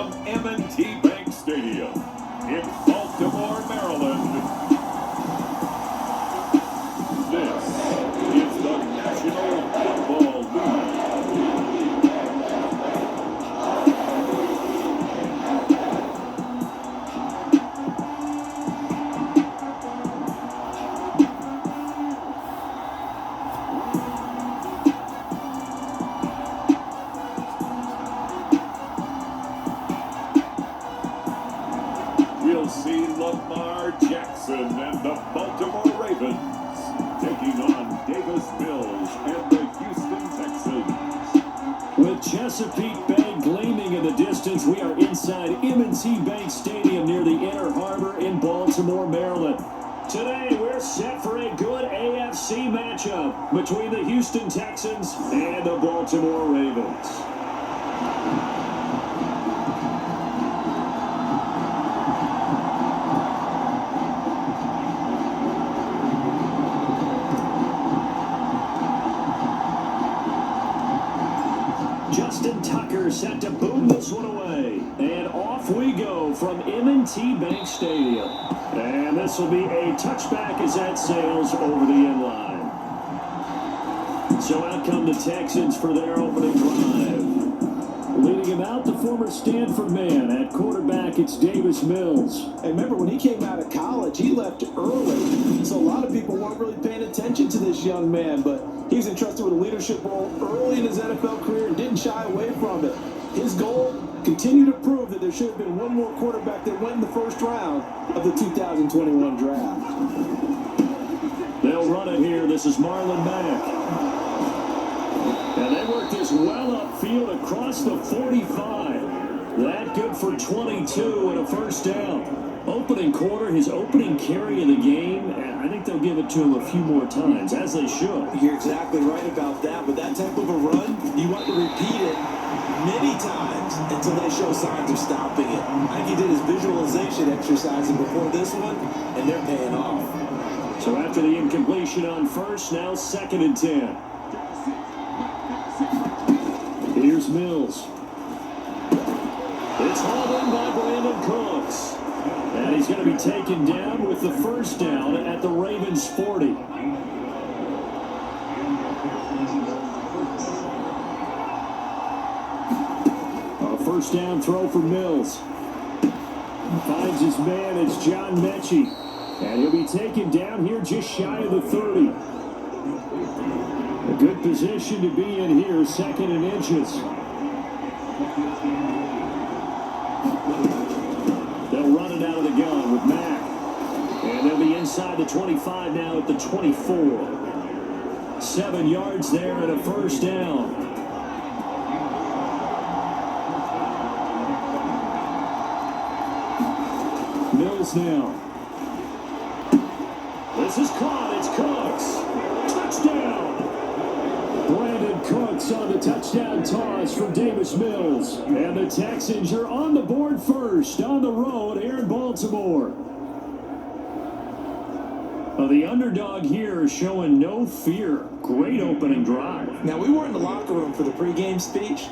from M&T Bank Stadium in Baltimore, Maryland. This is the National Football League. We'll see Lamar Jackson and the Baltimore Ravens taking on Davis Mills and the Houston Texans. With Chesapeake Bay gleaming in the distance, we are inside M&T Bank Stadium near the Inner Harbor in Baltimore, Maryland. Today, we're set for a good AFC matchup between the Houston Texans and the Baltimore Ravens. Set to boom this one away. And off we go from M&T Bank Stadium. And this will be a touchback as that sails over the end line. So out come the Texans for their opening drive. Leading him out, the former Stanford man. At quarterback, it's Davis Mills. And remember, when he came out of college, he left early. So a lot of people weren't really paying attention to this young man. But he was entrusted with a leadership role early in his NFL career and didn't shy away from it. His goal, continue to prove that there should have been one more quarterback that went in the first round of the 2021 draft. They'll run it here. This is Marlon Mack. And they work this well upfield across the 45. That good for 22 and a first down. Opening quarter, his opening carry of the game, and I think they'll give it to him a few more times, as they should. You're exactly right about that, but that type of a run, you want to repeat it many times until they show signs of stopping it. I think he did his visualization exercises before this one, and they're paying off. So after the incompletion on first, now 2nd and 10. Here's Mills. It's hauled in by Brandon Cooks. And he's going to be taken down with the first down at the Ravens 40. A first down throw for Mills. Finds his man, it's John Mechie. And he'll be taken down here just shy of the 30. A good position to be in here, 2nd and inches. They'll run it out of the gun with Mack. And they'll be inside the 25 now at the 24. 7 yards there and a first down. Mills now. This is caught. It's Cooks. Touchdown. Brandon Cooks on the touchdown toss from Davis Mills. And the Texans are on the board first on the road here in Baltimore. Well, the underdog here is showing no fear. Great opening drive. Now, we weren't in the locker room for the pregame speech,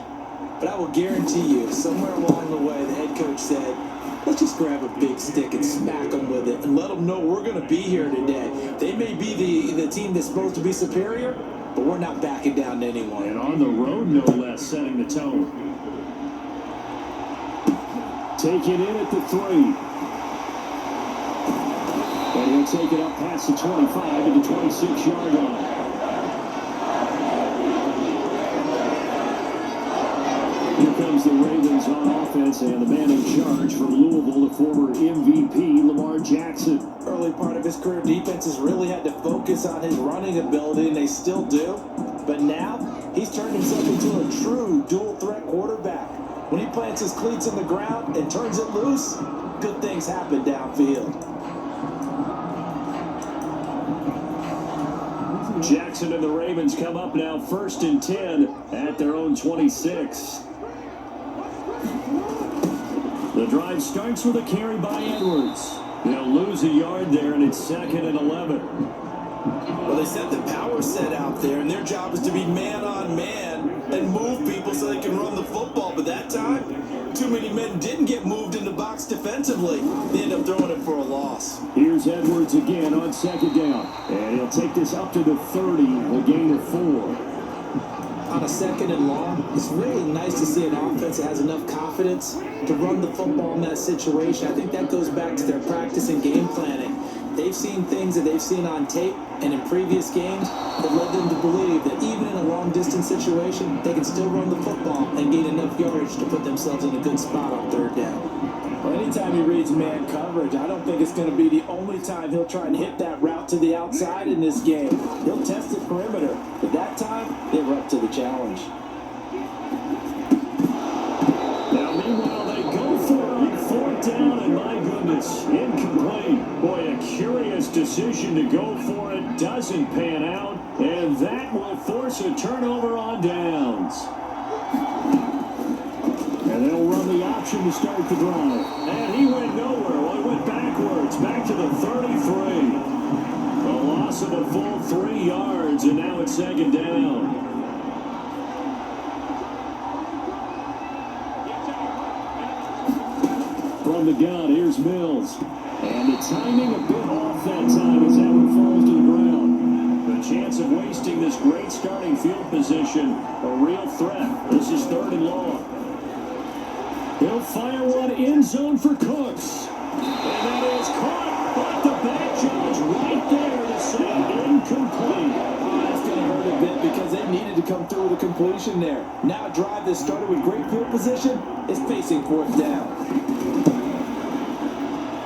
but I will guarantee you, somewhere along the way, the head coach said, let's just grab a big stick and smack them with it and let them know we're going to be here today. They may be the team that's supposed to be superior, but we're not backing down to anyone. And on the road, no less, setting the tone. Taken in at the 3. And he'll take it up past the 25 to the 26-yard line. Here comes the Ravens on offense, and the man in charge from Louisville, the former MVP, Lamar Jackson. Early part of his career, defenses really had to focus on his running ability, and they still do. But now, he's turned himself into a true dual-threat quarterback. When he plants his cleats in the ground and turns it loose, good things happen downfield. Jackson and the Ravens come up now 1st and 10 at their own 26. The drive starts with a carry by Edwards. They'll lose a yard there, and it's 2nd and 11. Well, they set the power set out there, and their job is to be man on man man and move people so they can run the football. But that time, too many men didn't get moved in the box defensively. They end up throwing it for a loss. Here's Edwards again on second down. And he'll take this up to the 30, a gain of 4. On a second and long, it's really nice to see an offense that has enough confidence to run the football in that situation. I think that goes back to their practice and game planning. They've seen things that they've seen on tape and in previous games that led them to believe that even in a long-distance situation, they can still run the football and gain enough yardage to put themselves in a good spot on third down. Well, anytime he reads man coverage, I don't think it's going to be the only time he'll try and hit that route to the outside in this game. He'll test the perimeter, but that time, they were up to the challenge. Now, meanwhile, they go for it on fourth down, and my goodness, incomplete. Boy, a curious decision to go for it. Doesn't pan out, and that will force a turnover on downs. And they'll run the option to start the drive. And he went nowhere. Well, he went backwards, back to the 33. A loss of a full 3 yards, and now it's second down. From the gun, here's Mills. And the timing a bit off that time as that one falls to the ground. The chance of wasting this great starting field position, a real threat. This is third and long. He'll fire one end zone for Cooks. And that is caught, but the back judge right there to say incomplete. Oh, that's going to hurt a bit because they needed to come through with a completion there. Now a drive that started with great field position is facing fourth down.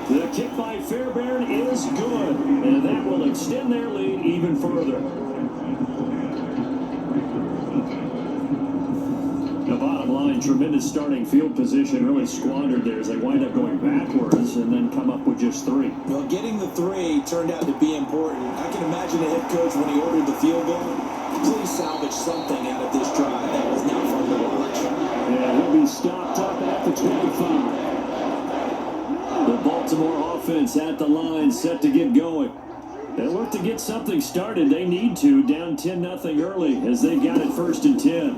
The kick by Fairbairn is good, and that will extend their lead even further. The bottom line, tremendous starting field position, really squandered there as they wind up going backwards and then come up with just 3. Well, getting the 3 turned out to be important. I can imagine the head coach when he ordered the field goal. Please salvage something out of this drive. That was not fun to watch. And he'll be stopped up at the 25. The Baltimore offense at the line, set to get going. They look to get something started. They need to, down 10-0 early as they got it first and 10.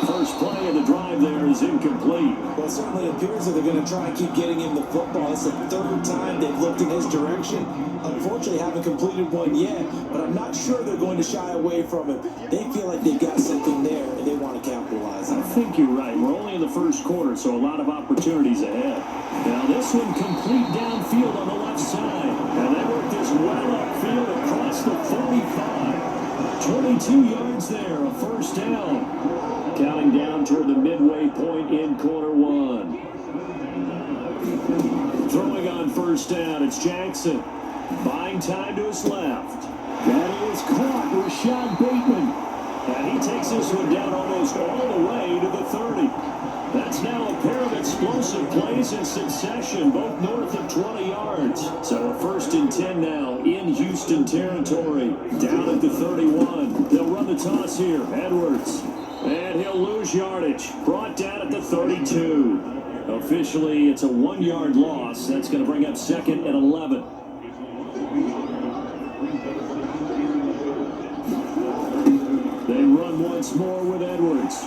First play of the drive there is incomplete. Well, it certainly appears that they're going to try and keep getting him the football. It's the third time they've looked in his direction. Unfortunately, haven't completed one yet, but I'm not sure they're going to shy away from it. They feel like they've got something there, and they want to capitalize on it. I think you're right. We're only in the first quarter, so a lot of opportunities ahead. Now, this one complete downfield on the left side. And they work this well upfield across the 45. 22 yards there, a first down. Counting down toward the midway point in quarter 1. Throwing on first down, it's Jackson. Buying time to his left. That is caught, Rashad Bateman. And he takes this one down almost all the way to the 30. That's now a pair of explosive plays in succession, both north of 20 yards. So a first and 10 now in Houston territory. Down at the 31. They'll run the toss here. Edwards. And he'll lose yardage. Brought down at the 32. Officially, it's a 1-yard loss. That's going to bring up second and 11. They run once more with Edwards.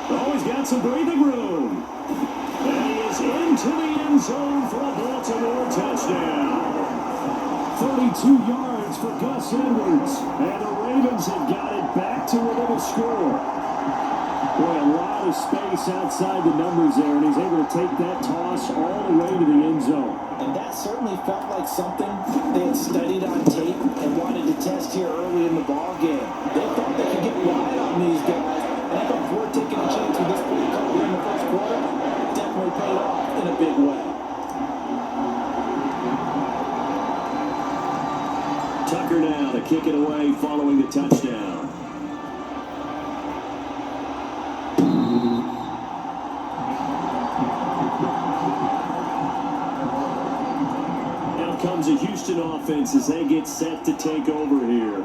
Oh, he's got some breathing room. And he is into the end zone for a Baltimore touchdown. 32 yards for Gus Edwards. And the Ravens have got it back to within a score. Boy, a lot of space outside the numbers there, and he's able to take that toss all the way to the end zone. And that certainly felt like something they had studied on tape and wanted to test here early in the ball game. They thought they could get wide on these guys, and I thought before taking a chance with this play call here in the first quarter, definitely paid off in a big way. Tucker now to kick it away following the touchdown. Now comes a Houston offense as they get set to take over here.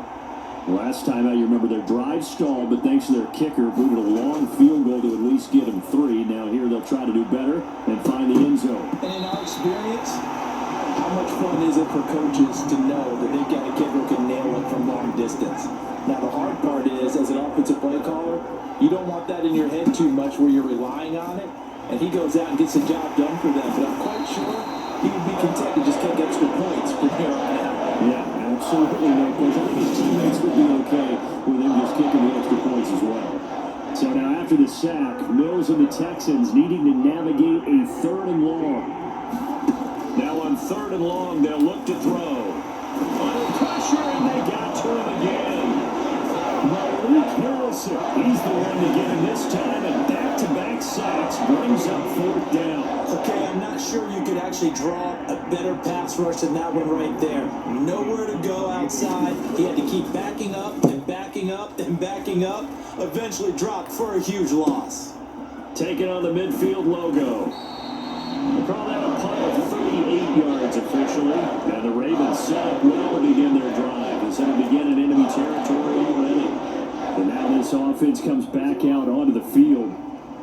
Last time out, you remember their drive stalled, but thanks to their kicker, booted a long field goal to at least get them 3. Now here they'll try to do better and find the end zone. And in our experience, how much fun is it for coaches to know that they've got a kicker who can nail it from long distance. Now, the hard part is, as an offensive play caller, you don't want that in your head too much where you're relying on it, and he goes out and gets the job done for them. But I'm quite sure he would be content to just kick extra points from here on out. Yeah, absolutely no question. I think his teammates would be okay with him just kicking the extra points as well. So now after the sack, Mills and the Texans needing to navigate a 3rd and long. Now on 3rd and long, they'll look to throw. Under pressure, and they got to him again. Malik Harrison, he's the one to get him this time, and back-to-back sacks brings up 4th down. Okay, I'm not sure you could actually draw a better pass rush than that one right there. Nowhere to go outside. He had to keep backing up and backing up and backing up. Eventually dropped for a huge loss. Taking on the midfield logo. They call that a punt of 38 yards officially. And the Ravens set up well to begin their drive. Instead of begin in enemy territory already. And now this offense comes back out onto the field.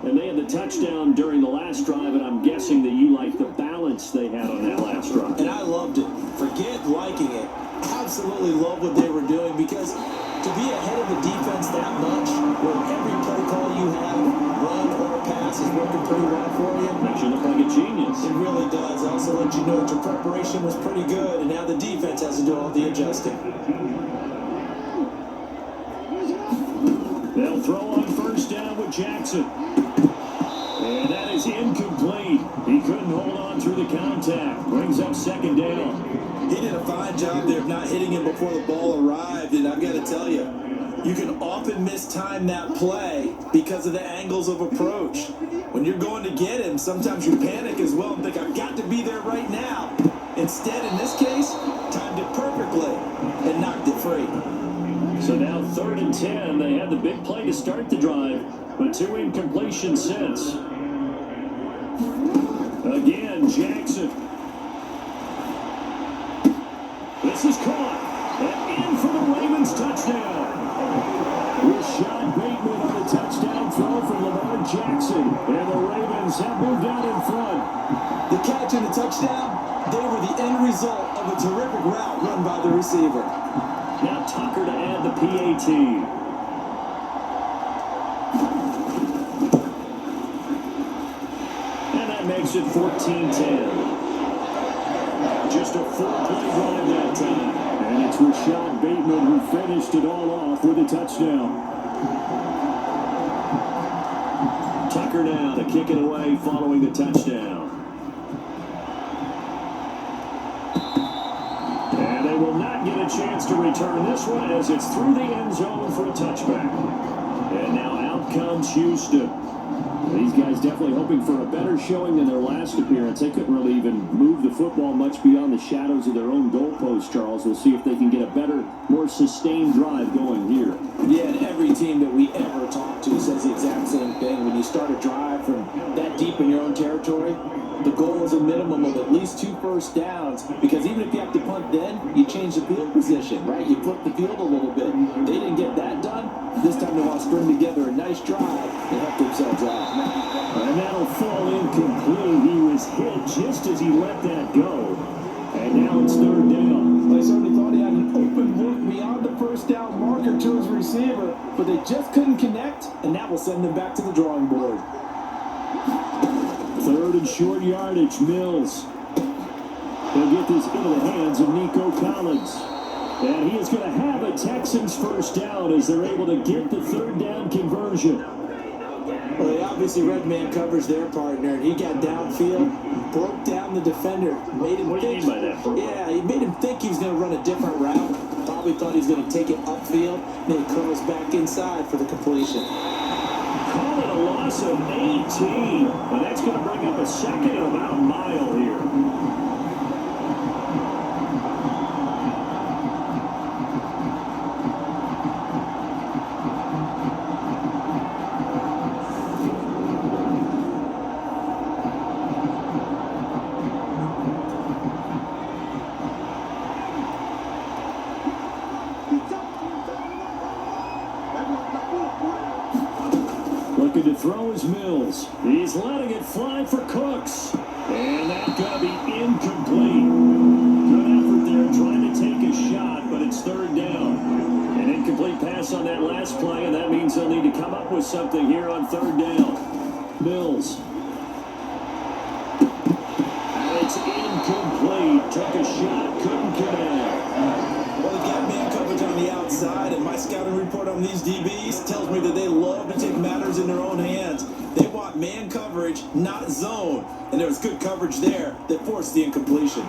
And they had the touchdown during the last drive, and I'm guessing that you like the balance they had on that last drive. And I loved it. Forget liking it. Absolutely love what they were doing, because to be ahead of the defense that much, where every play call you have, run or pass, is working pretty well for you. Makes you look like a genius. It really does. Also let you know that your preparation was pretty good, and now the defense has to do all the adjusting. They'll throw on 1st down with Jackson. And that is incomplete. He couldn't hold on through the contact. Brings up 2nd down. He did a fine job there of not hitting him before the ball arrived, and I've got to tell you, you can often mistime that play because of the angles of approach. When you're going to get him, sometimes you panic as well and think, I've got to be there right now. Instead, in this case, timed it perfectly and knocked it free. So now 3rd and 10. They had the big play to start the drive, but 2 incompletions since. Again, Jackson. This is caught. And in for the Ravens touchdown. Rashad Bateman on the touchdown throw from Lamar Jackson. And the Ravens have moved out in front. The catch and the touchdown, they were the end result of a terrific route run by the receiver. Now Tucker to add the PAT. And that makes it 14-10. Just a 4-play drive that time. And it's Rashad Bateman who finished it all off with a touchdown. Tucker now to kick it away following the touchdown. And they will not get a chance to return this one as it's through the end zone for a touchback. And now out comes Houston. These guys definitely hoping for a better showing than their last appearance. They couldn't really even move the football much beyond the shadows of their own goalpost, Charles. We'll see if they can get a better, more sustained drive going here. Yeah, and every team that we ever talk to says the exact same thing. When you start a drive from that deep in your own territory, the goal is a minimum of at least 2 first downs, because even if you have to punt then, you change the field position, right? You flip the field a little bit. They didn't get that done. This time they want to string together a nice drive and help themselves out. And that'll fall incomplete. He was hit just as he let that go. And now it's 3rd down. They certainly thought he had an open look beyond the first down marker to his receiver, but they just couldn't connect, and that will send them back to the drawing board. 3rd and short yardage, Mills. He'll get this into the hands of Nico Collins. And he is going to have a Texans 1st down as they're able to get the 3rd down conversion. Well, they obviously red man covers their partner, and he got downfield, broke down the defender, made him What do you think. mean by that? Yeah, he made him think he was going to run a different route. Probably thought he was going to take it upfield, then he curls back inside for the completion. Call it a loss of 18. And that's going to bring up a 2nd and about a mile here. Looking to throw his Mills. He's letting it fly for Cooks. And that's going to be incomplete. Good effort there they're trying to take a shot, but it's third down. An incomplete pass on that last play, and that means they'll need to come up with something here on third down. Mills. And it's incomplete. Took a shot, couldn't connect. Well, they got man coverage on the outside, and my scouting report on these DBs tells me that they love to take matters in their own hands. They want man coverage, not zone. And there was good coverage there that forced the incompletion.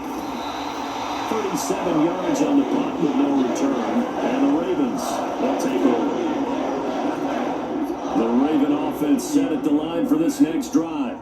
37 yards on the punt with no return. And the Ravens will take over. The Raven offense set at the line for this next drive.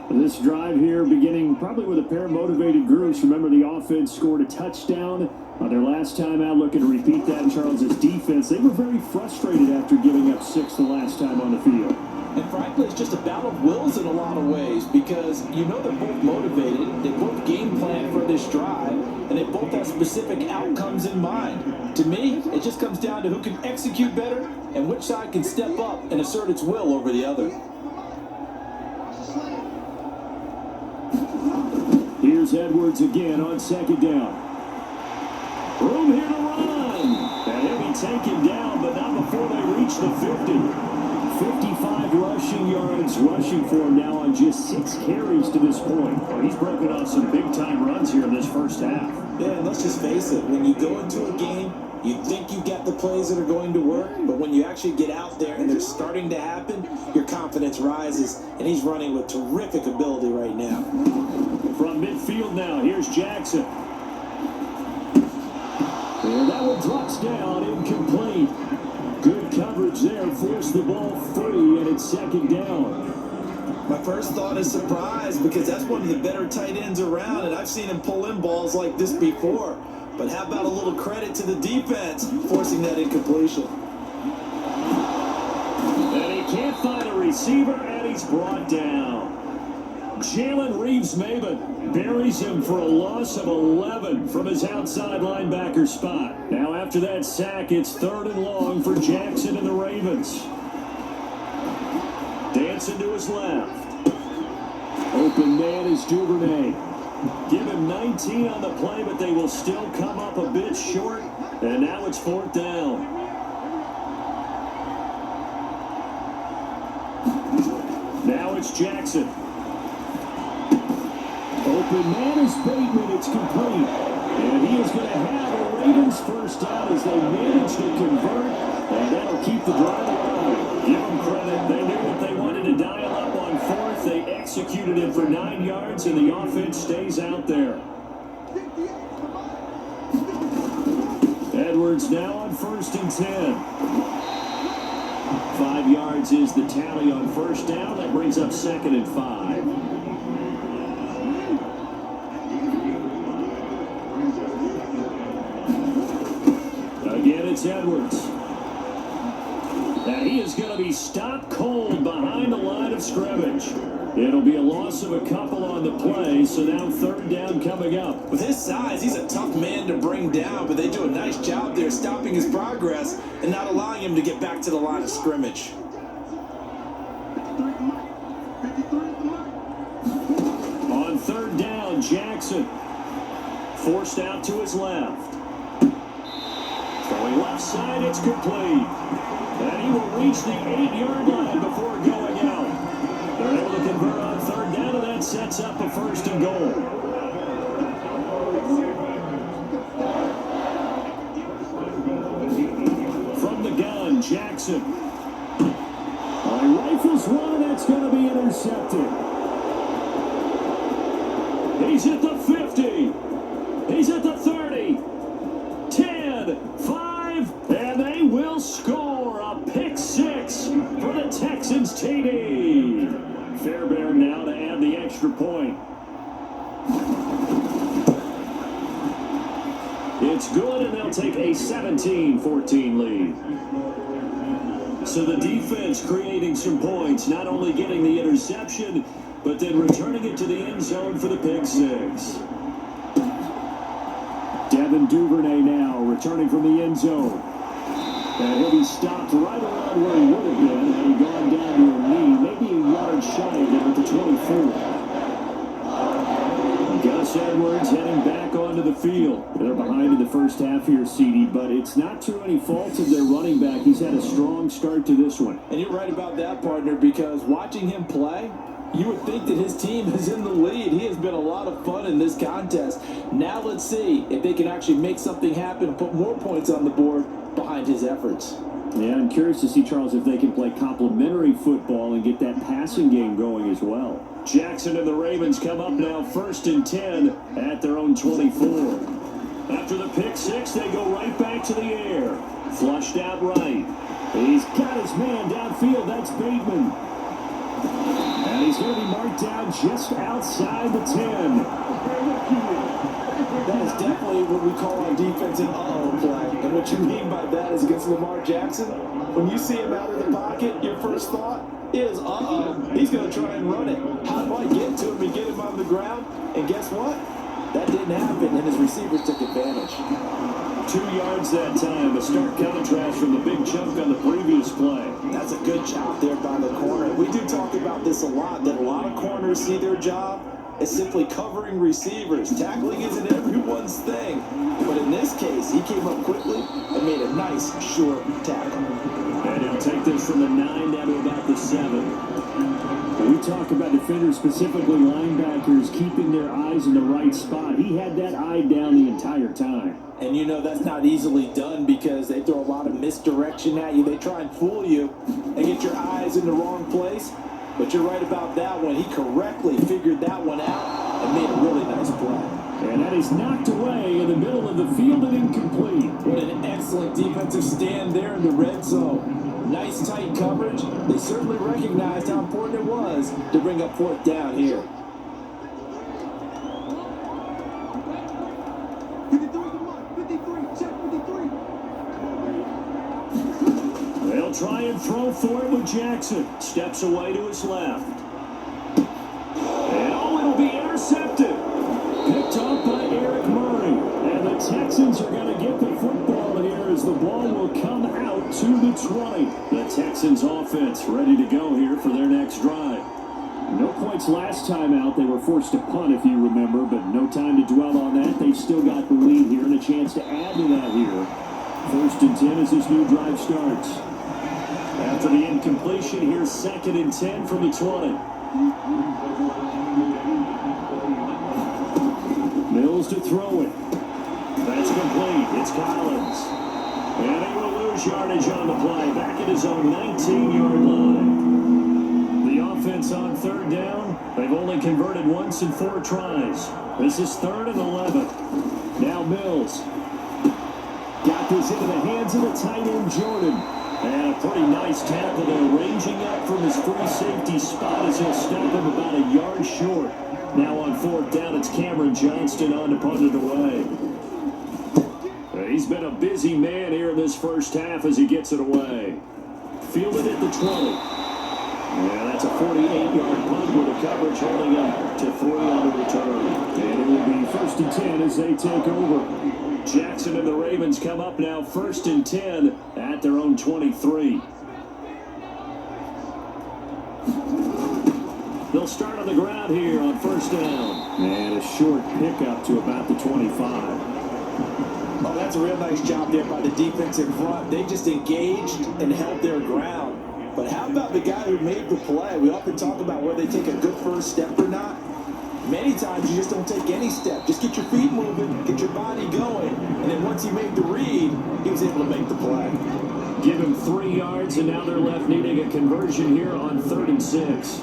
This drive here beginning probably with a pair of motivated groups. Remember, the offense scored a touchdown on their last time out. Looking to repeat that in Charles' defense. They were very frustrated after giving up 6 the last time on the field. And frankly, it's just a battle of wills in a lot of ways because you know they're both motivated, they both game plan for this drive, and they both have specific outcomes in mind. To me, it just comes down to who can execute better and which side can step up and assert its will over the other. Here's Edwards again on second down. Room here to run. And he'll be taken down, but not before they reach the 50. 55 rushing yards rushing for him now on just 6 carries to this point. Well, he's broken off some big-time runs here in this first half. Yeah, and let's just face it, when you go into a game, you think you got the plays that are going to work, but when you actually get out there and they're starting to happen, your confidence rises, and he's running with terrific ability right now. From midfield now, here's Jackson. And that one drops down, incomplete. Good coverage there, forced the ball free, and it's second down. My first thought is surprise because that's one of the better tight ends around, and I've seen him pull in balls like this before. But how about a little credit to the defense forcing that incompletion? And he can't find a receiver, and he's brought down. Jalen Reeves-Maybin buries him for a loss of 11 from his outside linebacker spot. Now after that sack, it's third and long for Jackson and the Ravens. Dancing to his left. Open man is Duvernay. Give him 19 on the play, but they will still come up a bit short. And now it's fourth down. Now it's Jackson. Open man is Bateman. It's complete. And he is going to have a Ravens first down as they manage to convert. And that'll keep the drive alive. Give them credit. They knew what they wanted to dial up on fourth. They executed it for 9 yards, and the offense stays out there. Edwards now on 1st and 10. 5 yards is the tally on first down. That brings up 2nd and 5. Again, it's Edwards. And he is going to be stopped cold behind the line of scrimmage. It'll be a loss of a couple on the play, so now third down coming up. With his size, he's a tough man to bring down, but they do a nice job there stopping his progress and not allowing him to get back to the line of scrimmage. On third down, Jackson forced out to his left. Throwing left side, it's complete. And he will reach the 8-yard line before going out. They're able to convert on third down, and that sets up a 1st and goal. From the gun, Jackson. He rifles one, and that's going to be intercepted. He's at the 50. He's at the 30. 10, 5, and they will score a pick 6 for the Texans TD. Fairbairn now to add the extra point. It's good, and they'll take a 17-14 lead. So the defense creating some points, not only getting the interception, but then returning it to the end zone for the pick 6. Devin Duvernay now returning from the end zone. And he'll be stopped right around where he would have been had he gone down to a knee, maybe a yard shy of him at the 24. Gus Edwards heading back onto the field. They're behind first half here, CD, but it's not to any fault of their running back. He's had a strong start to this one. And you're right about that, partner, because watching him play, you would think that his team is in the lead. He has been a lot of fun in this contest. Now let's see if they can actually make something happen and put more points on the board behind his efforts. Yeah, I'm curious to see, Charles, if they can play complementary football and get that passing game going as well. Jackson and the Ravens come up now 1st and 10 at their own 24. After the pick six, they go right back to the air. Flushed out right. He's got his man downfield. That's Bateman. And he's going to be marked down just outside the 10. That is definitely what we call on defense an uh-oh play. And what you mean by that is against Lamar Jackson, when you see him out of the pocket, your first thought is, uh-oh, he's going to try and run it. How do I get to him and get him on the ground? And guess what? That didn't happen, and his receivers took advantage. 2 yards that time, a stark contrast from the big chunk on the previous play. That's a good job there by the corner. We do talk about this a lot, that a lot of corners see their job as simply covering receivers. Tackling isn't everyone's thing. But in this case, he came up quickly and made a nice, short tackle. And he'll take this from the 9 down to about the 7. We talk about defenders, specifically linebackers, keeping their eyes in the right spot. He had that eye down the entire time. And you know that's not easily done because they throw a lot of misdirection at you. They try and fool you and get your eyes in the wrong place. But you're right about that one. He correctly figured that one out and made a really nice play. And that is knocked away in the middle of the field and incomplete. What an excellent defensive stand there in the red zone. Nice tight coverage. They certainly recognized how important it was to bring up 4th down here. They'll try and throw for it with Jackson. Steps away to his left. And it'll be intercepted. Picked off by Eric Murray. And the Texans are going to get the football here as the ball will come out to the 20. The Texans offense ready to go here for their next drive. No points last time out. They were forced to punt, if you remember, but no time to dwell on that. They've still got the lead here and a chance to add to that here. 1st and 10 as this new drive starts. After the incompletion, here's 2nd and 10 from the 20. Mills to throw it. That's complete. It's Collins. And he will lose yardage on the play. Back at his own 19-yard line. The offense on 3rd down. They've only converted once in 4 tries. This is 3rd and 11. Now Mills. Got this into the hands of the tight end, Jordan. And a pretty nice tackle there, ranging up from his free safety spot as he'll stop him about a yard short. Now on 4th down, it's Cameron Johnston on to punt it away. He's been a busy man here in this first half as he gets it away. Fielded at the 20. Yeah, that's a 48-yard punt with a coverage holding up to 3 on the return. And it will be 1st and 10 as they take over. Jackson and the Ravens come up now 1st and 10 at their own 23. They'll start on the ground here on 1st down. And a short pickup to about the 25. Oh, that's a real nice job there by the defense in front. They just engaged and held their ground. But how about the guy who made the play? We often talk about whether they take a good first step or not. Many times you just don't take any step. Just get your feet moving, get your body going. And then once he made the read, he was able to make the play. Give him 3 yards, and now they're left needing a conversion here on 3rd and 6.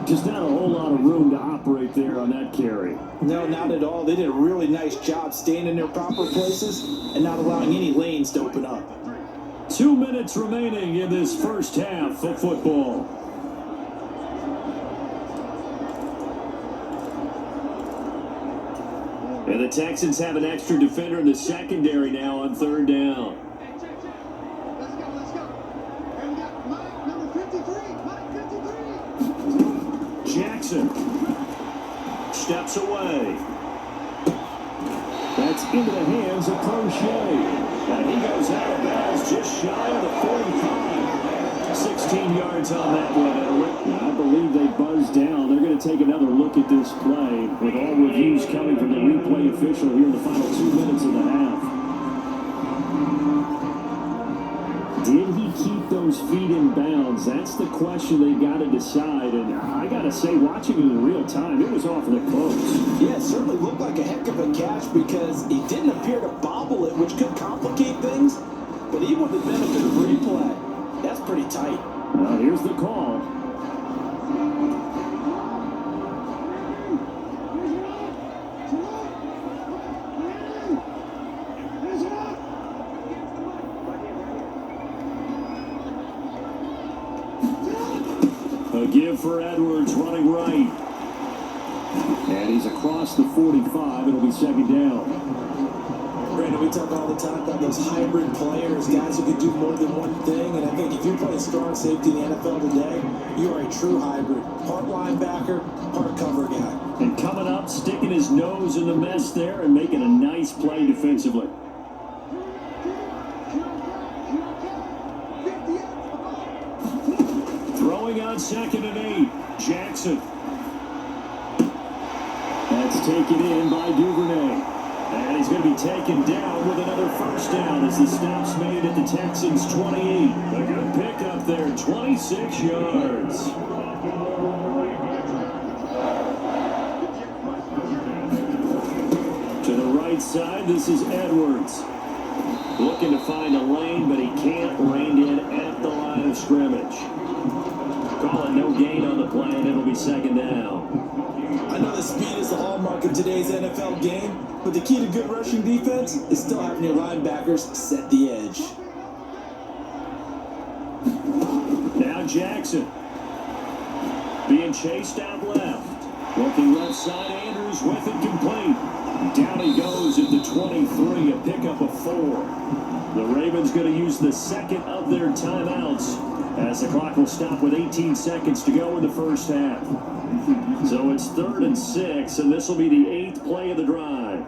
Just not a whole lot of room to operate there on that carry. No, not at all. They did a really nice job staying in their proper places and not allowing any lanes to open up. 2 minutes remaining in this first half of football. And the Texans have an extra defender in the secondary now on 3rd down. Jackson steps away. That's into the hands of Crochet. And he goes out of bounds just shy of the 45. 6 16 yards on that one, Edward. I believe they buzzed down. They're going to take another look at this play with all reviews coming from the replay official here in the final 2 minutes of the half. Did he keep those feet in bounds? That's the question they got to decide. And I got to say, watching it in real time, it was awfully close. Yeah, it certainly looked like a heck of a catch because he didn't appear to bobble it, which could complicate things. But even with the benefit of replay, that's pretty tight. Well, here's the call. A give for Edwards running right. And he's across the 45. It'll be second down. Brandon, we talk all the time about those hybrid players, guys who can do more than one thing. And I think if you're playing strong safety in the NFL today, you are a true hybrid. Part linebacker, part cover guy. And coming up, sticking his nose in the mess there and making a nice play defensively. Throwing on 2nd and 8. Jackson. That's taken in by Duvernay. And he's going to be taken down with another first down as the stop's made at the Texans' 28. A good pickup there, 26 yards. To the right side, this is Edwards. Looking to find a lane, but he can't. Reined in at the line of scrimmage. Call it no gain on the play, and it'll be second down. I know the speed is the hallmark of today's NFL game, but the key to good rushing defense is still having your linebackers set the edge. Now Jackson. Being chased out left. Looking left side, Andrews with it complete. Down he goes at the 23, a pickup of 4. The Ravens going to use the second of their timeouts as the clock will stop with 18 seconds to go in the first half. So it's 3rd and 6, and this will be the 8th play of the drive.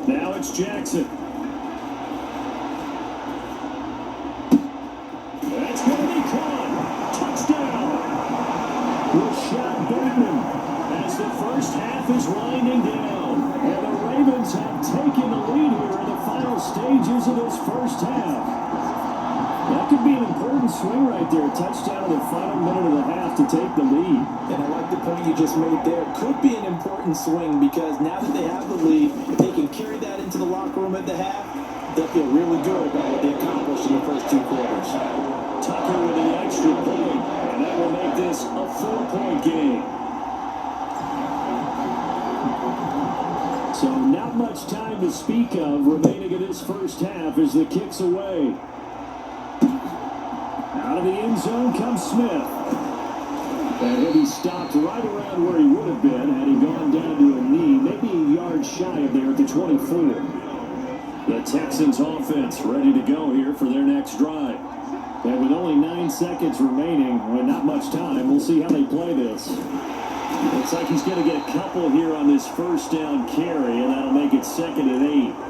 Now it's Jackson. That's going to be caught. Touchdown. Rashad Bateman as the first half is winding down. And the Ravens have taken the lead here in the final stages of this first half. That could be an important swing right there. Touchdown in the final minute of the half to take the lead. And I like the point you just made there. Could be an important swing because now that they have the lead, if they can carry that into the locker room at the half, they'll feel really good about what they accomplished in the first 2 quarters. Tucker with an extra point, and that will make this a 4-point game. So not much time to speak of remaining in this first half as the kick's away. Out of the end zone comes Smith. And he'll be stopped right around where he would have been had he gone down to a knee, maybe a yard shy of there at the 24. The Texans offense ready to go here for their next drive. And with only 9 seconds remaining, with not much time, we'll see how they play this. Looks like he's going to get a couple here on this first down carry, and that'll make it 2nd and 8.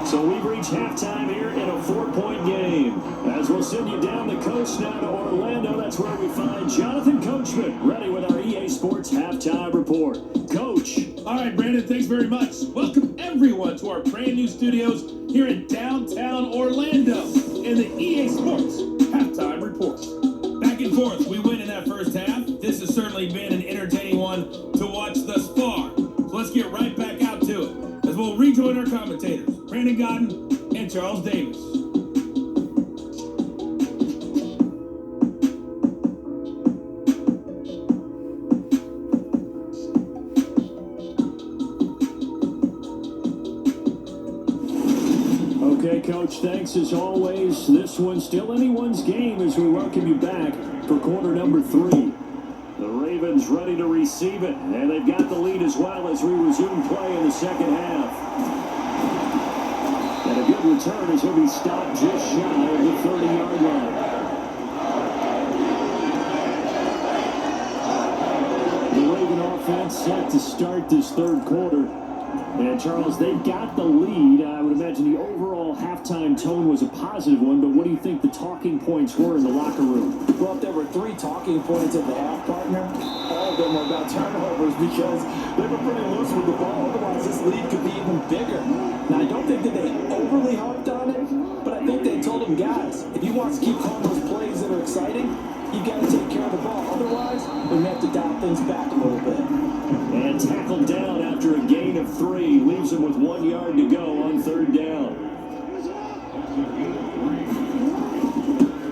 So we've reached halftime here in a 4-point game. As we'll send you down the coast now to Orlando, that's where we find Jonathan Coachman, ready with our EA Sports Halftime Report. Coach. All right, Brandon, thanks very much. Welcome, everyone, to our brand new studios here in downtown Orlando in the EA Sports Halftime Report. Back and forth, we win in that first half. This has certainly been an entertaining one to watch thus far. So let's get right back out to it as we'll rejoin our commentators, Brandon Godden and Charles Davis. Okay, Coach, thanks as always. This one's still anyone's game as we welcome you back for quarter number 3. The Ravens ready to receive it, and they've got the lead as well as we resume play in the second half. And a good return as he'll be stopped just shy of the 30-yard line. The Raven offense set to start this third quarter. And Charles, they got the lead. I would imagine the overall halftime tone was a positive one, but what do you think the talking points were in the locker room? Well, if there were 3 talking points at the half, partner, all of them were about turnovers because they were pretty loose with the ball. Otherwise, this lead could be even bigger. Now, I don't think that they overly harped on it, but I think they told them, guys, if you want to keep calling those plays that are exciting, you got to take care of the ball. Otherwise, we have to dial things back a little bit. And tackled down after a gain of 3. Leaves him with 1 yard to go on 3rd down.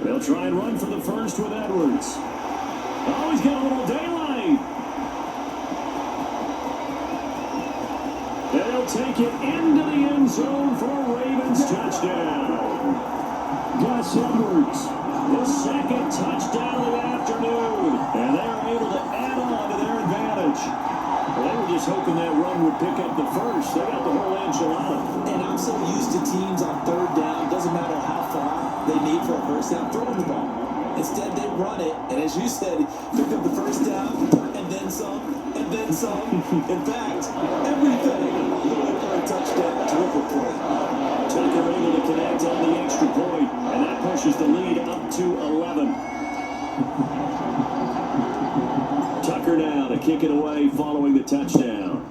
They'll try and run for the first with Edwards. Oh, he's got a little daylight. They'll take it into the end zone for a Ravens touchdown. Gus Edwards, the 2nd touchdown of the afternoon. And they're able to add on to their advantage. Well, they were just hoping that run would pick up the first. They got the whole enchilada. And I'm so used to teams on 3rd down, doesn't matter how far they need for a first down, throwing the ball. Instead, they run it, and as you said, pick up the first down, and then some, and then some. In fact, everything for a touchdown, triple play. Tucker able to connect on the extra point, and that pushes the lead up to 11. Tucker now to kick it away following the touchdown.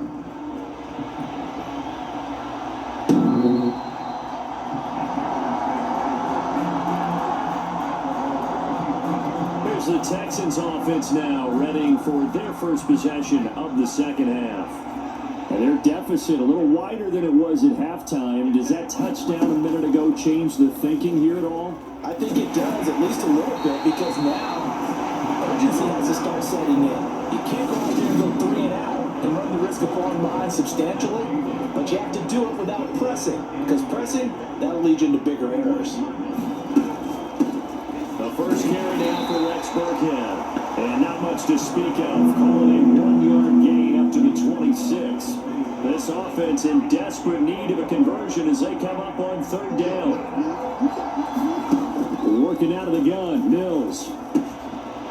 Here's the Texans offense now, ready for their first possession of the second half. And their deficit a little wider than it was at halftime. Does that touchdown a minute ago change the thinking here at all? I think it does, at least a little bit, because now urgency has to start setting in. You can't go out there and go 3 and out and run the risk of falling behind substantially, but you have to do it without pressing, because pressing, that'll lead you into bigger errors. The first carry down for Rex Burkhead. And not much to speak of, calling a 1-yard gain up to the 26. This offense in desperate need of a conversion as they come up on 3rd down. Working out of the gun, Mills.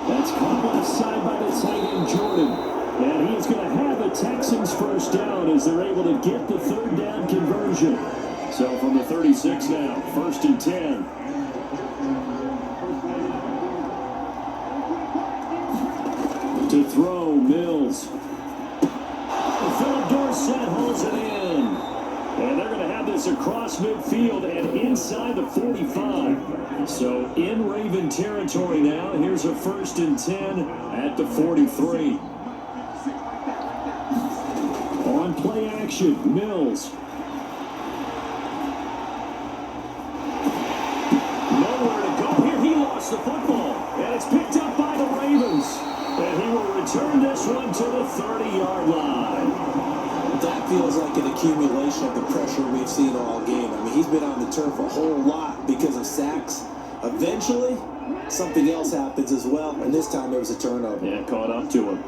That's caught left side by the tight end, Jordan. And he's going to have the Texans first down as they're able to get the 3rd down conversion. So from the 36 now, 1st and 10. To throw, Mills. Philip Dorsett holds it in. And they're going to have this across midfield and inside the 45. So in Raven territory now. Here's a 1st and 10 at the 43. On play action, Mills. Nowhere to go here. He lost the football. And it's picked up by the Ravens. And he will return this one to the 30-yard line. That feels like an accumulation of the pressure we've seen all game. I mean, he's been on the turf a whole lot because of sacks. Eventually, something else happens as well, and this time there was a turnover. Yeah, caught up to him.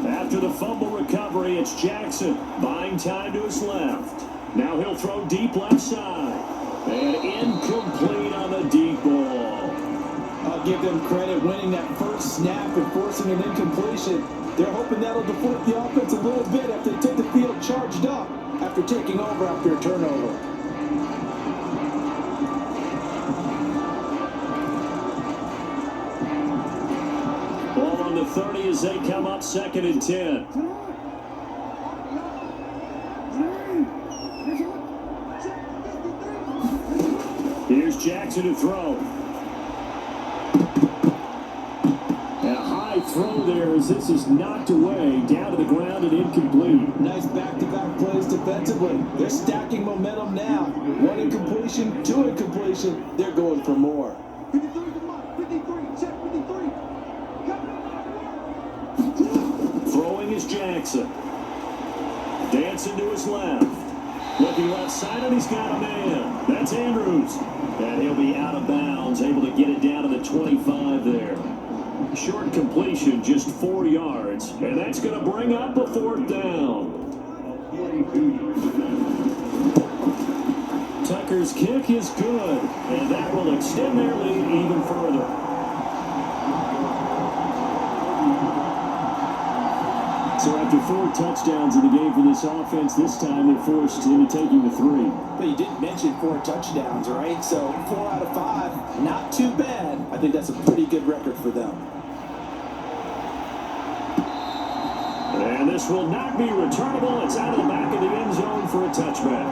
After the fumble recovery, it's Jackson buying time to his left. Now he'll throw deep left side. And incomplete on the deep ball. I'll give them credit winning that first snap and forcing an incompletion. They're hoping that'll deflate the offense a little bit after they take the field charged up after taking over after a turnover. Ball on the 30 as they come up 2nd and 10. Here's Jackson to throw. And a high throw there as this is knocked away, down to the ground and incomplete. Nice back-to-back plays defensively. They're stacking momentum now. 1 incompletion, 2 incompletion. They're going for more. Throwing is Jackson. Dancing to his left. Looking left side, and he's got a man. That's Andrews. And he'll be out of bounds, able to get it down to the 25 there. Short completion, just 4 yards. And that's going to bring up a 4th down. Tucker's kick is good. And that will extend their lead even further. So after 4 touchdowns in the game for this offense, this time they're forced into taking the 3. But you did mention 4 touchdowns, right? So 4 out of 5, not too bad. I think that's a pretty good record for them. And this will not be returnable. It's out of the back of the end zone for a touchback.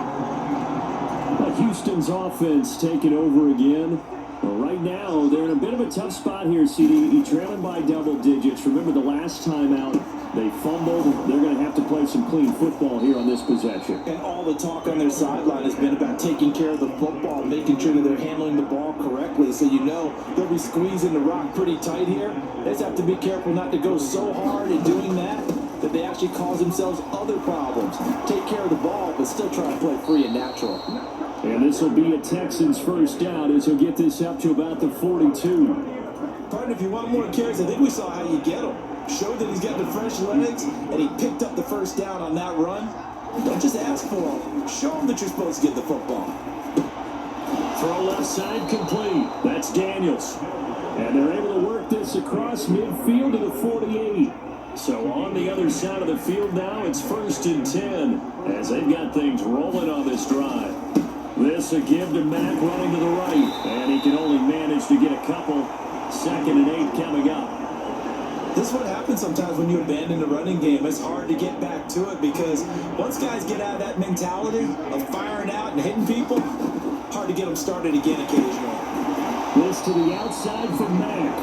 Houston's offense taking over again. Well, right now, they're in a bit of a tough spot here, CD. Trailing by double digits. Remember the last time out, they fumbled. They're going to have to play some clean football here on this possession. And all the talk on their sideline has been about taking care of the football, making sure that they're handling the ball correctly. So you know they'll be squeezing the rock pretty tight here. They just have to be careful not to go so hard in doing that they actually cause themselves other problems. Take care of the ball, but still try to play free and natural. And this will be a Texans first down as he'll get this up to about the 42. Partner, if you want more carries, I think we saw how you get him. Showed that he's got the fresh legs, and he picked up the first down on that run. Don't just ask for him. Show him that you're supposed to get the football. Throw left side complete. That's Daniels. And they're able to work this across midfield to the 48. So on the other side of the field now, it's 1st and 10 as they've got things rolling on this drive. This a give to Mack running to the right, and he can only manage to get a couple. 2nd and 8 coming up. This is what happens sometimes when you abandon the running game. It's hard to get back to it because once guys get out of that mentality of firing out and hitting people, hard to get them started again occasionally. This to the outside from Mack,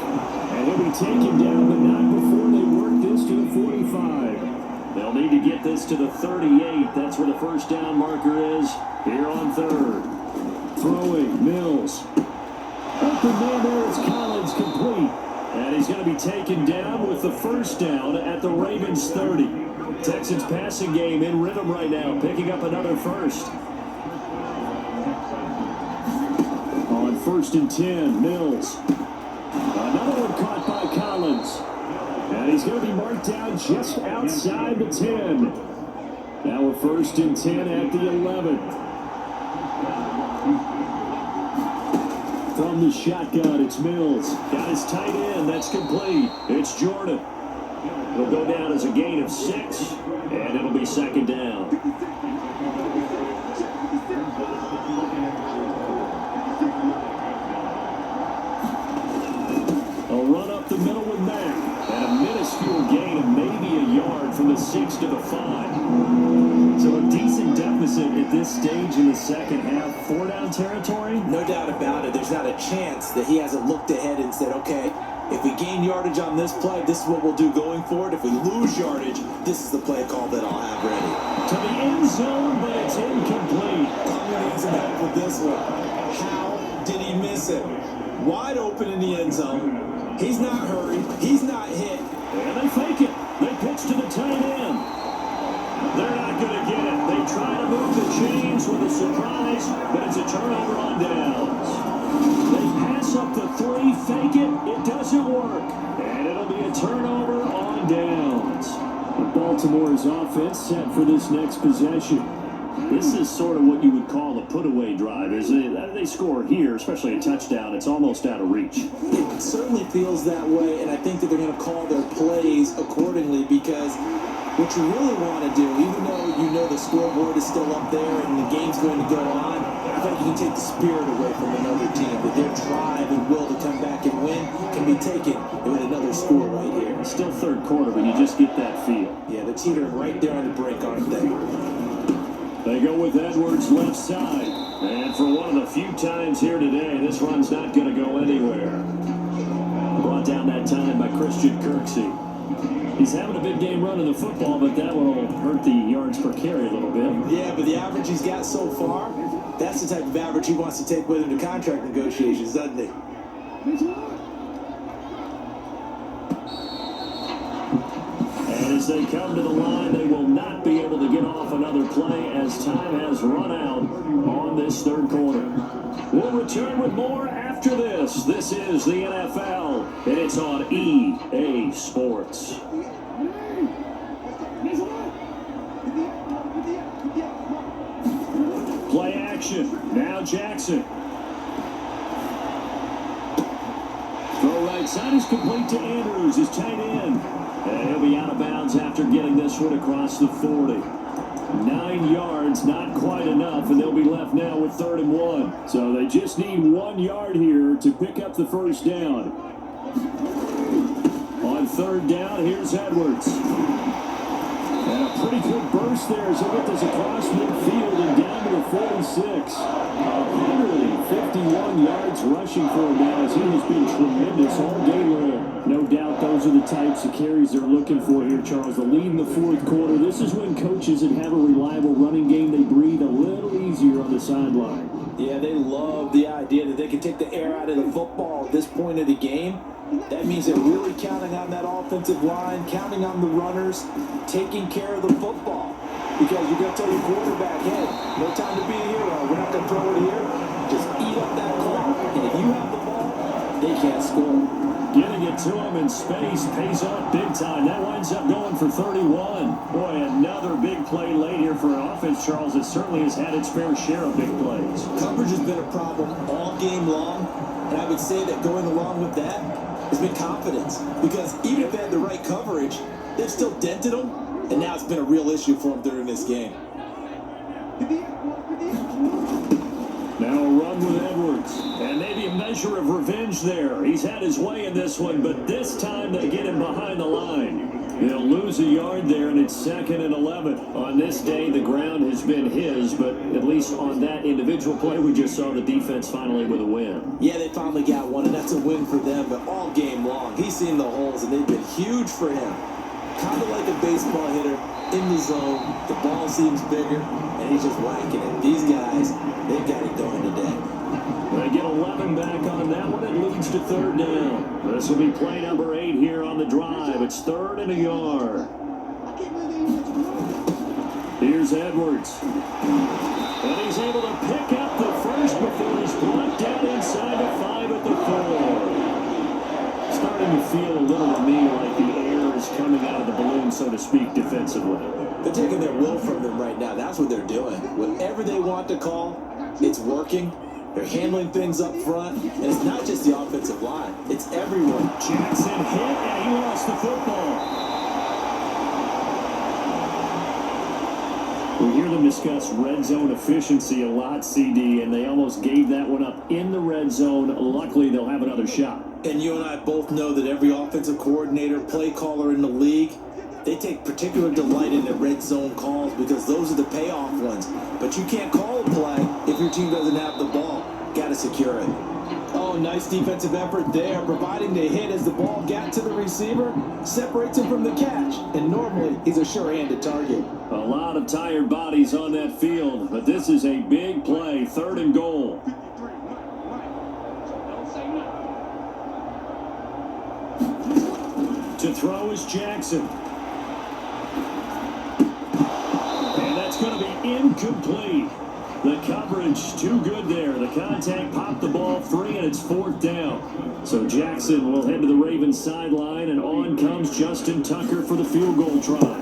and he'll be taken down, but not before they work this to the 45. They'll need to get this to the 38. That's where the first down marker is here on 3rd. Throwing, Mills. Open man there is Collins, complete. And he's going to be taken down with the first down at the Ravens 30. Texans passing game in rhythm right now, picking up another first. On 1st and 10, Mills. Another one caught by Collins. And he's going to be marked down just outside the 10. Now a 1st and 10 at the 11. From the shotgun, it's Mills. Got his tight end. That's complete. It's Jordan. It'll go down as a gain of 6, and it'll be 2nd down. A run up the middle with Mack, and a minuscule gain of maybe a yard from the 6 to the 5. So a decent deficit at this stage in the second half. 4-down territory? No doubt about it. There's not a chance that he hasn't looked ahead and said, okay, if we gain yardage on this play, this is what we'll do going forward. If we lose yardage, this is the play call that I'll have ready. To the end zone, but it's incomplete. I'm going to need some help with this one. How did he miss it? Wide open in the end zone. He's not hurried. He's not hit. And they fake it. They pitch to the tight end. They're not going to get it. They try to move the chains with a surprise, but it's a turnover on downs. They pass up the 3, fake it. It doesn't work. And it'll be a turnover on downs. Baltimore's offense set for this next possession. This is sort of what you would call a put-away drive, isn't it? They score here, especially a touchdown. It's almost out of reach. It certainly feels that way, and I think that they're going to call their plays accordingly because what you really want to do, even though you know the scoreboard is still up there and the game's going to go on, I think you can take the spirit away from another team. That their drive and will to come back and win can be taken with another score right here. It's still 3rd quarter, but you just get that feel. Yeah, they're teetering right there on the brink, aren't they? They go with Edwards left side. And for one of the few times here today, this run's not going to go anywhere. Brought down that time by Christian Kirksey. He's having a big game running the football, but that one will hurt the yards per carry a little bit. Yeah, but the average he's got so far, that's the type of average he wants to take with him to contract negotiations, doesn't he? And as they come to the line, they will not be able to get off another play as time has run out on this 3rd quarter. We'll return with more after this. This is the NFL, and it's on EA Sports. Play action. Now Jackson. Throw right right side is complete to Andrews, his tight end. And he'll be out of bounds after getting this one across the 40. 9 yards, not quite enough, and they'll be left now with 3rd and 1. So they just need 1 yard here to pick up the first down. On 3rd down, here's Edwards. And a pretty good burst there as he get this across midfield and down to the 46. 151 yards rushing for him now as he has been tremendous all day long. No doubt those are the types of carries they're looking for here, Charles. The lead in the 4th quarter. This is when coaches that have a reliable running game, they breathe a little easier on the sideline. Yeah, they love the idea that they can take the air out of the football at this point of the game. That means they're really counting on that offensive line, counting on the runners, taking care of the football. Because you're going to tell your quarterback, hey, no time to be a hero. We're not going to throw it here. Just eat up that clock. And if you have the ball, they can't score. Getting it to him in space pays off big time. That winds up going for 31. Boy, another big play late here for an offense, Charles, that certainly has had its fair share of big plays. Coverage has been a problem all game long, and I would say that going along with that has been confidence. Because even if they had the right coverage, they've still dented them, and now it's been a real issue for them during this game. Now a run with Edwards, and maybe a measure of revenge there. He's had his way in this one, but this time they get him behind the line. They'll lose a yard there, and it's 2nd and 11. On this day, the ground has been his, but at least on that individual play, we just saw the defense finally with a win. Yeah, they finally got one, and that's a win for them, but all game long, he's seen the holes, and they've been huge for him. Kind of like a baseball hitter in the zone. The ball seems bigger, and he's just whacking it. These guys, they've got it going today. They get 11 back on that one. It leads to 3rd down. This will be play number 8 here on the drive. It's 3rd and a yard. Here's Edwards. And he's able to pick up the first before he's blocked down inside the 5 at the 4. Starting to feel a little to me like the air is coming out of the balloon, so to speak, defensively. They're taking their will from them right now. That's what they're doing. Whatever they want to call, it's working. They're handling things up front, and it's not just the offensive line. It's everyone. Jackson hit, and he lost the football. We hear them discuss red zone efficiency a lot, CD, and they almost gave that one up in the red zone. Luckily, they'll have another shot. And you and I both know that every offensive coordinator, play caller in the league, they take particular delight in the red zone calls because those are the payoff ones. But you can't call a play if your team doesn't have the ball. Got to secure it. Oh, nice defensive effort there, providing the hit as the ball got to the receiver, separates him from the catch, and normally he's a sure-handed target. A lot of tired bodies on that field, but this is a big play, 3rd and goal. To throw is Jackson. And that's going to be incomplete. The coverage too good there. The contact popped the ball free, and it's 4th down. So Jackson will head to the Ravens sideline, and on comes Justin Tucker for the field goal try.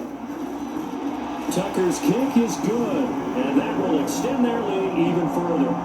Tucker's kick is good, and that will extend their lead even further.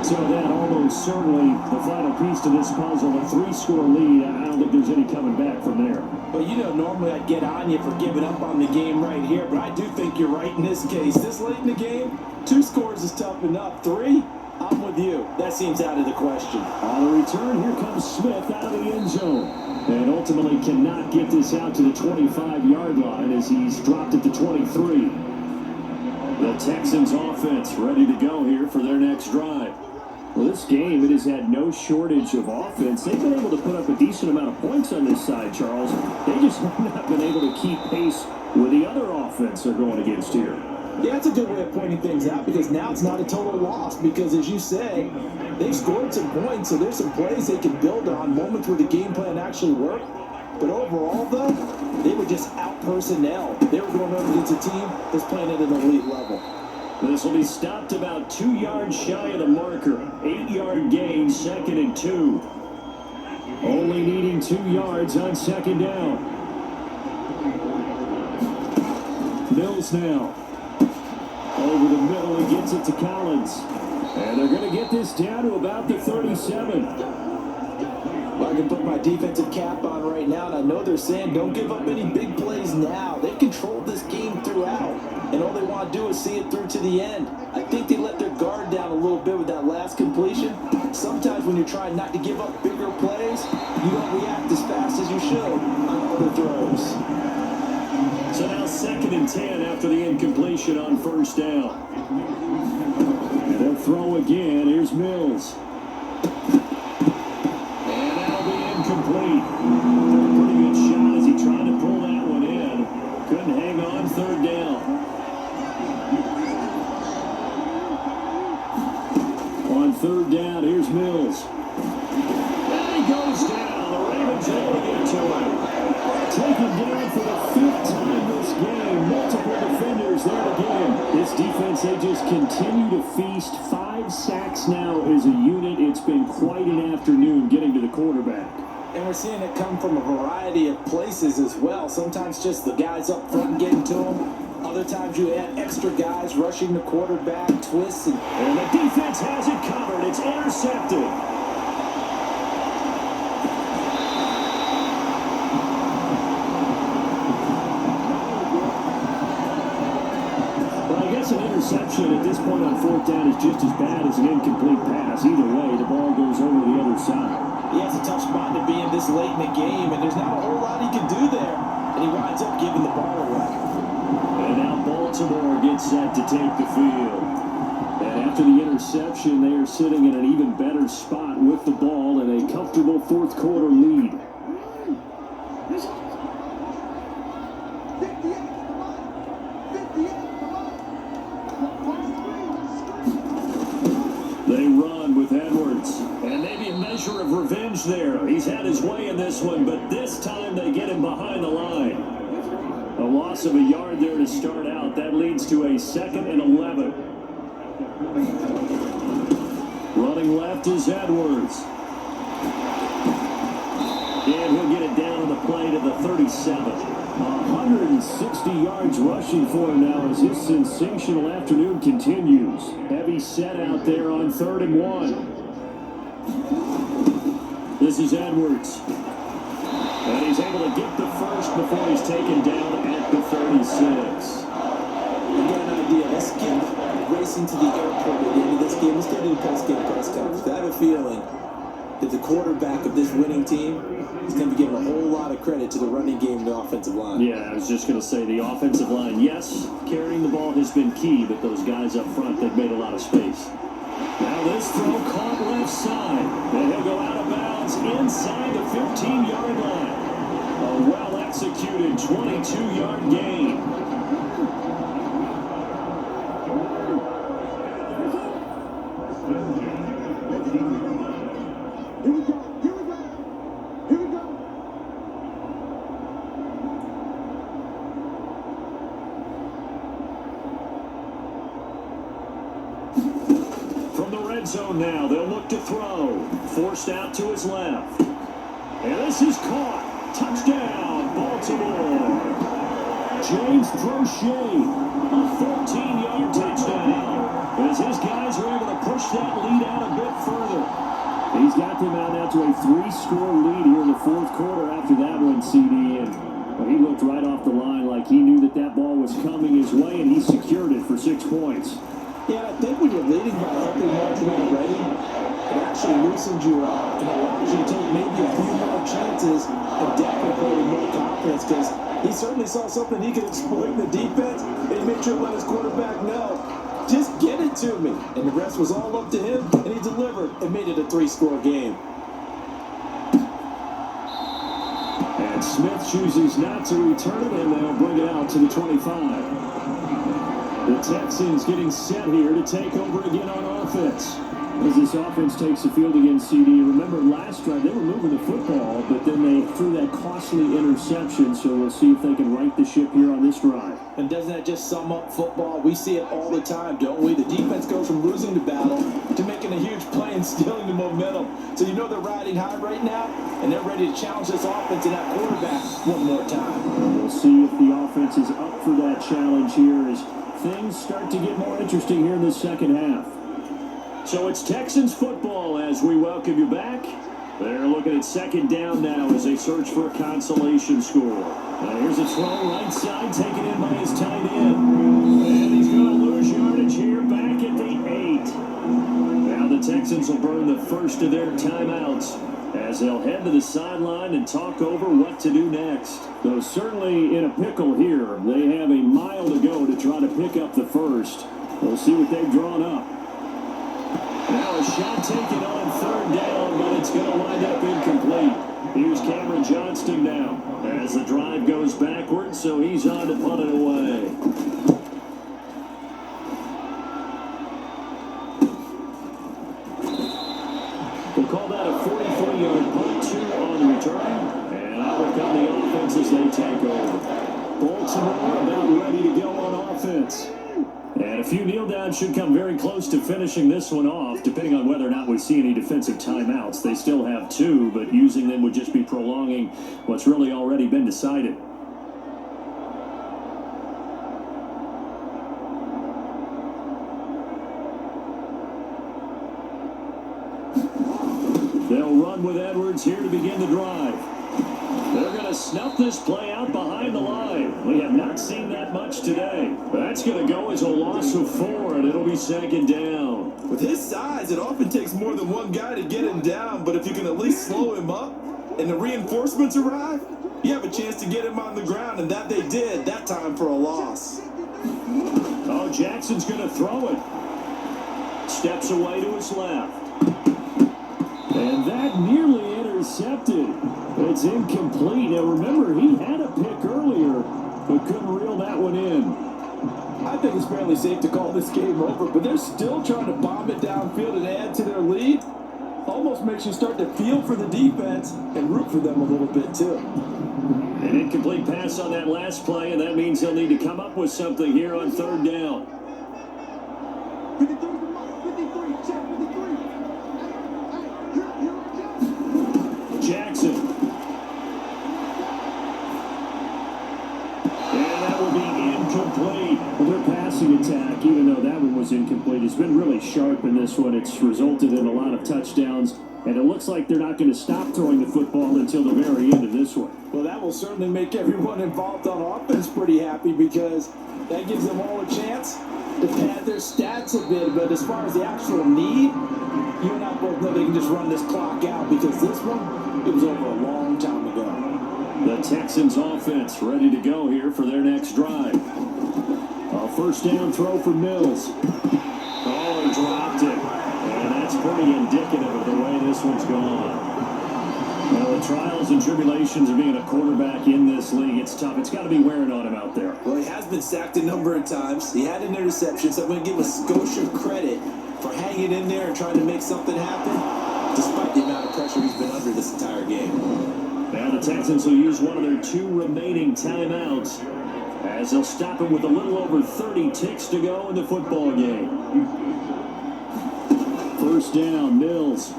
So that almost certainly the final piece to this puzzle, a 3-score lead. I don't think there's any coming back from there. Well, you know, normally I'd get on you for giving up on the game right here, but I do think you're right in this case. This late in the game, 2 scores is tough enough. 3, I'm with you. That seems out of the question. On the return, here comes Smith out of the end zone. And ultimately cannot get this out to the 25-yard line as he's dropped it to 23. The Texans offense ready to go here for their next drive. Well, this game, it has had no shortage of offense. They've been able to put up a decent amount of points on this side, Charles. They just have not been able to keep pace with the other offense they're going against here. Yeah, that's a good way of pointing things out because now it's not a total loss because, as you say, they've scored some points, so there's some plays they can build on, moments where the game plan actually worked. But overall, though, they were just out-personnel. They were going up against a team that's playing at an elite level. This will be stopped about 2 yards shy of the marker. 8-yard gain, 2nd and 2. Only needing 2 yards on 2nd down. Mills now. Over the middle, he gets it to Collins. And they're going to get this down to about the 37. I can put my defensive cap on right now, and I know they're saying don't give up any big plays now. They controlled this game throughout, and all they want to do is see it through to the end. I think they let their guard down a little bit with that last completion. Sometimes when you're trying not to give up bigger plays, you don't react as fast as you should on other throws. So now 2nd and 10 after the incompletion on 1st down. And they'll throw again. Here's Mills. And that'll be incomplete. Pretty good shot as he tried to pull that one in. Couldn't hang on 3rd down. On 3rd down, here's Mills. And he goes down. The Ravens able to get to him. Taken down for the 5th time this game. Multiple defenders there to get him. This defense, they just continue to feast. 5 sacks now as a unit. It's been quite an afternoon getting to the quarterback. And we're seeing it come from a variety of places as well. Sometimes just the guys up front getting to him. Other times you add extra guys rushing the quarterback, twists. And the defense has it covered. It's intercepted. An interception at this point on 4th down is just as bad as an incomplete pass. Either way, the ball goes over to the other side. Yeah, it's a tough spot to be in this late in the game, and there's not a whole lot he can do there. And he winds up giving the ball away. And now Baltimore gets set to take the field. And after the interception, they are sitting in an even better spot with the ball and a comfortable 4th quarter lead. They run with Edwards, and maybe a measure of revenge there. He's had his way in this one, but this time they get him behind the line. A loss of a yard there to start out. That leads to a 2nd and 11. Running left is Edwards. And he'll get it down on the play to the 37. 160 yards rushing for him now as his sensational afternoon continues. Heavy set out there on 3rd and 1. This is Edwards. And he's able to get the first before he's taken down at the 36. You get an idea. Let's get racing to the airport at the end of this game. Let's get into the post-game press conference. I have a feeling that the quarterback of this winning team is going to be given a whole lot of credit to the running game and the offensive line. Yeah, I was just going to say the offensive line, yes, carrying the ball has been key, but those guys up front, they've made a lot of space. Now this throw caught left side, and he'll go out of bounds inside the 15-yard line. A well-executed 22-yard gain. Zone now. They'll look to throw. Forced out to his left. And this is caught. Touchdown, Baltimore. James Prochet. A 14-yard touchdown. As his guys are able to push that lead out a bit further. He's got them out now to a 3-score lead here in the 4th quarter after that one, CD. And well, he looked right off the line like he knew that that ball was coming his way, and he secured it for 6 points. Yeah, I think when you're leading by a healthy margin already, it actually loosens you up and allows you to take maybe a few more chances and definitely play with more confidence because he certainly saw something he could exploit in the defense, and he made sure to let his quarterback know, just get it to me. And the rest was all up to him, and he delivered and made it a 3-score game. And Smith chooses not to return it, and they'll bring it out to the 25. The Texans getting set here to take over again on offense. As this offense takes the field against CD. Remember last drive, they were moving the football, but then they threw that costly interception, so we'll see if they can right the ship here on this drive. And doesn't that just sum up football? We see it all the time, don't we? The defense goes from losing the battle to making a huge play and stealing the momentum. So you know they're riding high right now, and they're ready to challenge this offense and that quarterback one more time. And we'll see if the offense is up for that challenge here as things start to get more interesting here in the second half. So it's Texans football as we welcome you back. They're looking at second down now as they search for a consolation score. Here's a throw right side taken in by his tight end. And he's going to lose yardage here back at the 8. Now the Texans will burn the first of their timeouts as they'll head to the sideline and talk over what to do next. Though certainly in a pickle here. They have a mile to go to try to pick up the first. We'll see what they've drawn up. Now a shot taken on third down, but it's going to wind up incomplete. Here's Cameron Johnston now as the drive goes backwards, so he's on to punt it away. We'll call that a 43-yard punt, 2 on the return, and out will come the offense as they take over. Baltimore about ready to go on offense. And a few kneel downs should come very close to finishing this one off, depending on whether or not we see any defensive timeouts. They still have 2, but using them would just be prolonging what's really already been decided. They'll run with Edwards here to begin the drive. They're going to snuff this play out behind the line. We have not seen that much today. That's going to go as a loss of 4, and it'll be second down. With his size, it often takes more than one guy to get him down, but if you can at least slow him up and the reinforcements arrive, you have a chance to get him on the ground, and that they did, that time for a loss. Oh, Jackson's going to throw it. Steps away to his left. And that nearly intercepted. It's incomplete. Now remember, he had a pick earlier, but couldn't reel that one in. I think it's fairly safe to call this game over, but they're still trying to bomb it downfield and add to their lead. Almost makes you start to feel for the defense and root for them a little bit too. An incomplete pass on that last play, and that means he'll need to come up with something here on third down. 53, check 53. Jackson. And that will be incomplete. Well, their passing attack, even though that one was incomplete, has been really sharp in this one. It's resulted in a lot of touchdowns, and it looks like they're not going to stop throwing the football until the very end of this one. Well, that will certainly make everyone involved on offense pretty happy because that gives them all a chance to pad their stats a bit. But as far as the actual need, you and I both know they can just run this clock out because this one, it was over a long time ago. The Texans offense ready to go here for their next drive. A first down throw for Mills. Oh, he dropped it. And that's pretty indicative of the way this one's gone. Well, the trials and tribulations of being a quarterback in this league, it's tough. It's got to be wearing on him out there. Well, he has been sacked a number of times. He had an interception, so I'm going to give a skosh of credit for hanging in there and trying to make something happen, despite the amount of pressure he's been under this entire game. Now the Texans will use one of their 2 remaining timeouts as they'll stop it with a little over 30 ticks to go in the football game. First down, Mills.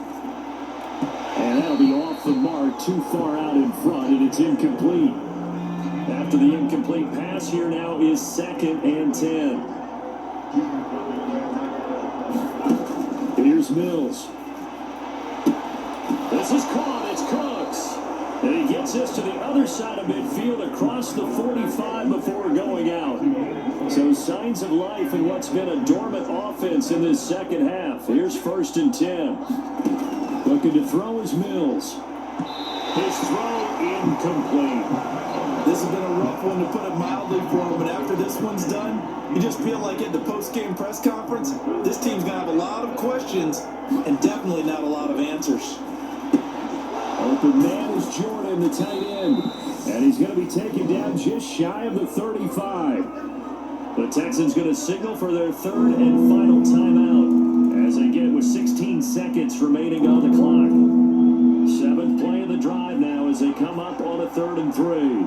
And that'll be off the mark, too far out in front, and it's incomplete. After the incomplete pass, here now is 2nd and 10. Here's Mills. This is caught. It's Cooks. And he gets this to the other side of midfield across the 45 before going out. So signs of life in what's been a dormant offense in this second half. Here's 1st and 10. Looking to throw is Mills. His throw incomplete. This has been a rough one, to put it mildly, for him, but after this one's done, you just feel like at the post-game press conference, this team's going to have a lot of questions and definitely not a lot of answers. Open man is Jordan, the tight end. And he's going to be taken down just shy of the 35. The Texans going to signal for their 3rd and final timeout as they get it with 16 seconds remaining on the clock. 7th play of the drive now as they come up on a 3rd and 3.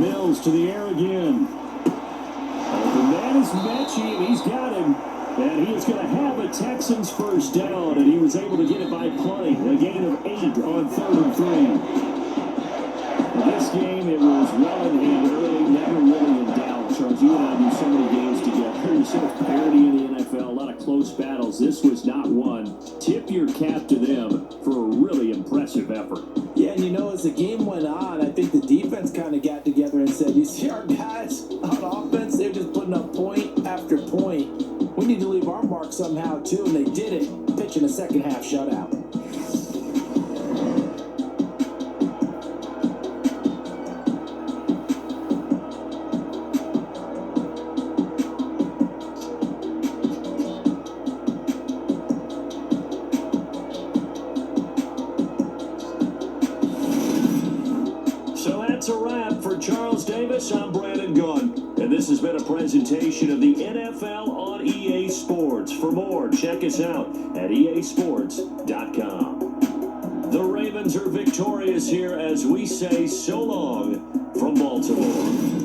Mills to the air again. The man is Mechie, and he's got him. And he is going to have a Texans first down, and he was able to get it by plenty. A gain of 8 on 3rd and 3. In this game, it was well in hand early, never really in doubt. Charles, you and I do so many games together. There's so much parity in the NFL, a lot of close battles. This was not one. Tip your cap to them for a really impressive effort. Yeah, and as the game went on, I think the defense kind of got together and said, you see our guys on offense, they're just putting up point after point. We need to leave our mark somehow, too, and they did it, pitching a second-half shutout. That's a wrap for Charles Davis. I'm Brandon Gunn. And this has been a presentation of the NFL on EA Sports. For more, check us out at easports.com. The Ravens are victorious here as we say so long from Baltimore.